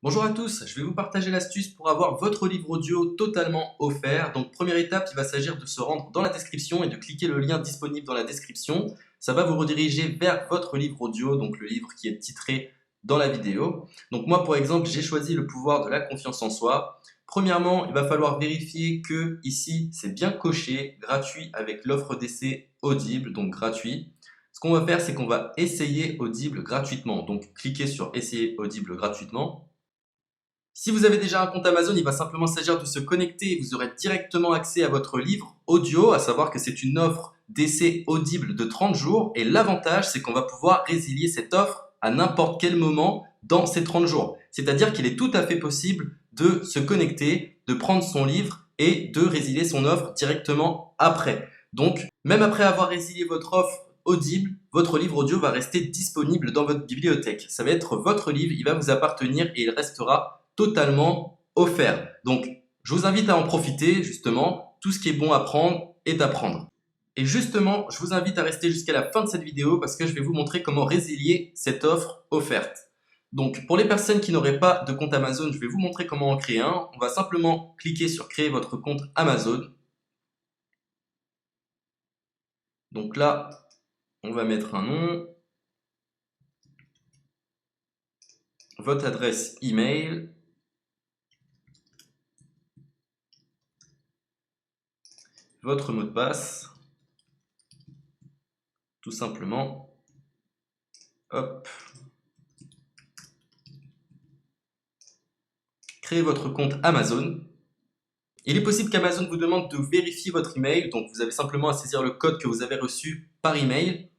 Bonjour à tous, je vais vous partager l'astuce pour avoir votre livre audio totalement offert. Donc première étape, il va s'agir de se rendre dans la description et de cliquer le lien disponible dans la description. Ça va vous rediriger vers votre livre audio, donc le livre qui est titré dans la vidéo. Donc moi par exemple, j'ai choisi le pouvoir de la confiance en soi. Premièrement, il va falloir vérifier que ici c'est bien coché, gratuit avec l'offre d'essai Audible, donc gratuit. Ce qu'on va faire, c'est qu'on va essayer Audible gratuitement. Donc cliquez sur essayer Audible gratuitement. Si vous avez déjà un compte Amazon, il va simplement s'agir de se connecter et vous aurez directement accès à votre livre audio, à savoir que c'est une offre d'essai audible de 30 jours et l'avantage c'est qu'on va pouvoir résilier cette offre à n'importe quel moment dans ces 30 jours. C'est-à-dire qu'il est tout à fait possible de se connecter, de prendre son livre et de résilier son offre directement après. Donc, même après avoir résilié votre offre audible, votre livre audio va rester disponible dans votre bibliothèque. Ça va être votre livre, il va vous appartenir et il restera totalement offert. Donc, je vous invite à en profiter, justement. Tout ce qui est bon à prendre est à prendre. Et justement, je vous invite à rester jusqu'à la fin de cette vidéo parce que je vais vous montrer comment résilier cette offre offerte. Donc, pour les personnes qui n'auraient pas de compte Amazon, je vais vous montrer comment en créer un. On va simplement cliquer sur créer votre compte Amazon. Donc là, on va mettre un nom, votre adresse email, votre mot de passe, tout simplement. Hop. Créez votre compte Amazon. Il est possible qu'Amazon vous demande de vérifier votre email, donc vous avez simplement à saisir le code que vous avez reçu par email.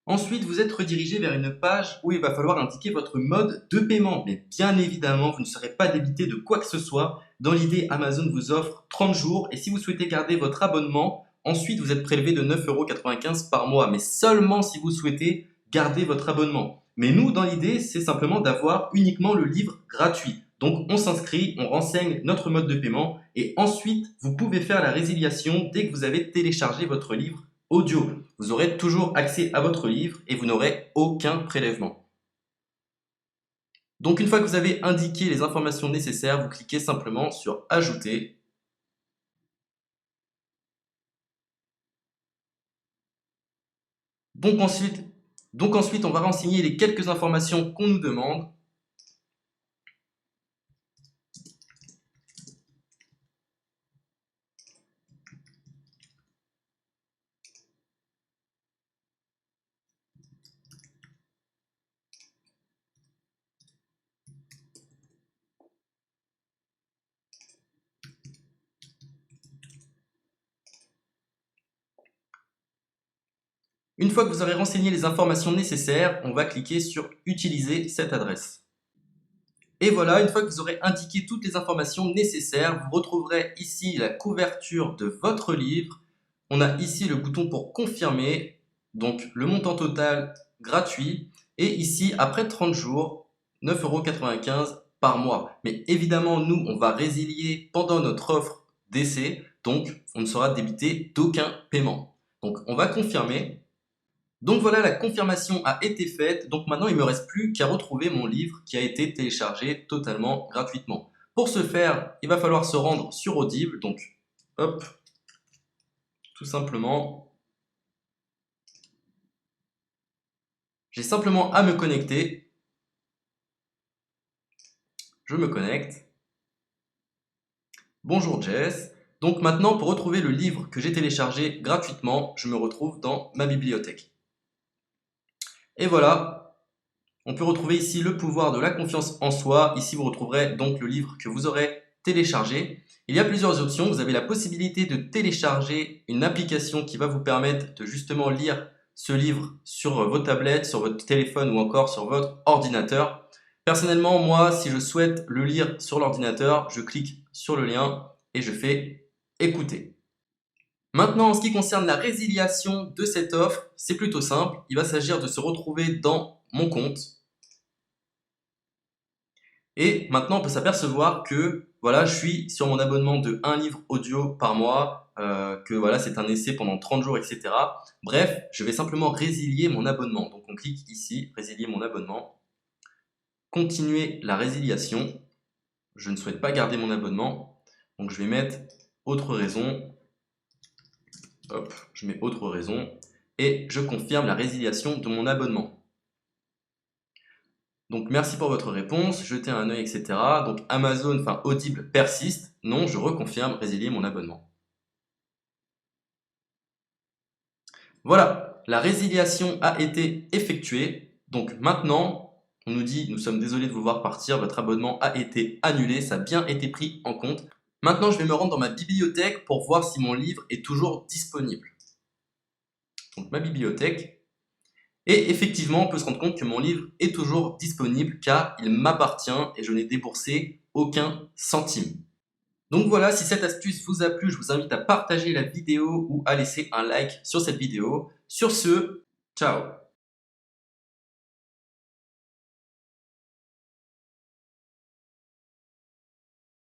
Ensuite, vous êtes redirigé vers une page où il va falloir indiquer votre mode de paiement. Mais bien évidemment, vous ne serez pas débité de quoi que ce soit. Dans l'idée, Amazon vous offre 30 jours et si vous souhaitez garder votre abonnement, ensuite vous êtes prélevé de 9,95 € par mois, mais seulement si vous souhaitez garder votre abonnement. Mais nous, dans l'idée, c'est simplement d'avoir uniquement le livre gratuit. Donc on s'inscrit, on renseigne notre mode de paiement et ensuite vous pouvez faire la résiliation dès que vous avez téléchargé votre livre audio. Vous aurez toujours accès à votre livre et vous n'aurez aucun prélèvement. Donc une fois que vous avez indiqué les informations nécessaires, vous cliquez simplement sur Ajouter. Donc ensuite, on va renseigner les quelques informations qu'on nous demande. Une fois que vous aurez renseigné les informations nécessaires, on va cliquer sur Utiliser cette adresse. Et voilà, une fois que vous aurez indiqué toutes les informations nécessaires, vous retrouverez ici la couverture de votre livre. On a ici le bouton pour confirmer, donc le montant total gratuit. Et ici, après 30 jours, 9,95 € par mois. Mais évidemment, nous, on va résilier pendant notre offre d'essai, donc on ne sera débité d'aucun paiement. Donc on va confirmer. Donc voilà, la confirmation a été faite. Donc maintenant, il ne me reste plus qu'à retrouver mon livre qui a été téléchargé totalement gratuitement. Pour ce faire, il va falloir se rendre sur Audible. Donc, hop, tout simplement, j'ai simplement à me connecter. Je me connecte. Bonjour Jess. Donc maintenant, pour retrouver le livre que j'ai téléchargé gratuitement, je me retrouve dans ma bibliothèque. Et voilà, on peut retrouver ici le pouvoir de la confiance en soi. Ici, vous retrouverez donc le livre que vous aurez téléchargé. Il y a plusieurs options. Vous avez la possibilité de télécharger une application qui va vous permettre de justement lire ce livre sur vos tablettes, sur votre téléphone ou encore sur votre ordinateur. Personnellement, moi, si je souhaite le lire sur l'ordinateur, je clique sur le lien et je fais écouter. Maintenant, en ce qui concerne la résiliation de cette offre, c'est plutôt simple. Il va s'agir de se retrouver dans mon compte. Et maintenant, on peut s'apercevoir que voilà, je suis sur mon abonnement de 1 livre audio par mois, que voilà, c'est un essai pendant 30 jours, etc. Bref, je vais simplement résilier mon abonnement. Donc on clique ici, résilier mon abonnement. continuer la résiliation. Je ne souhaite pas garder mon abonnement. Donc je vais mettre autre raison. Hop, je mets autre raison. Et je confirme la résiliation de mon abonnement. Donc merci pour votre réponse, jetez un œil, etc. Donc Amazon, enfin Audible persiste. Non, je reconfirme, résilier mon abonnement. Voilà, la résiliation a été effectuée. Donc maintenant, on nous dit, nous sommes désolés de vous voir partir, votre abonnement a été annulé, ça a bien été pris en compte. Maintenant, je vais me rendre dans ma bibliothèque pour voir si mon livre est toujours disponible. Donc ma bibliothèque. Et effectivement, on peut se rendre compte que mon livre est toujours disponible car il m'appartient et je n'ai déboursé aucun centime. Donc voilà, si cette astuce vous a plu, je vous invite à partager la vidéo ou à laisser un like sur cette vidéo. Sur ce, ciao!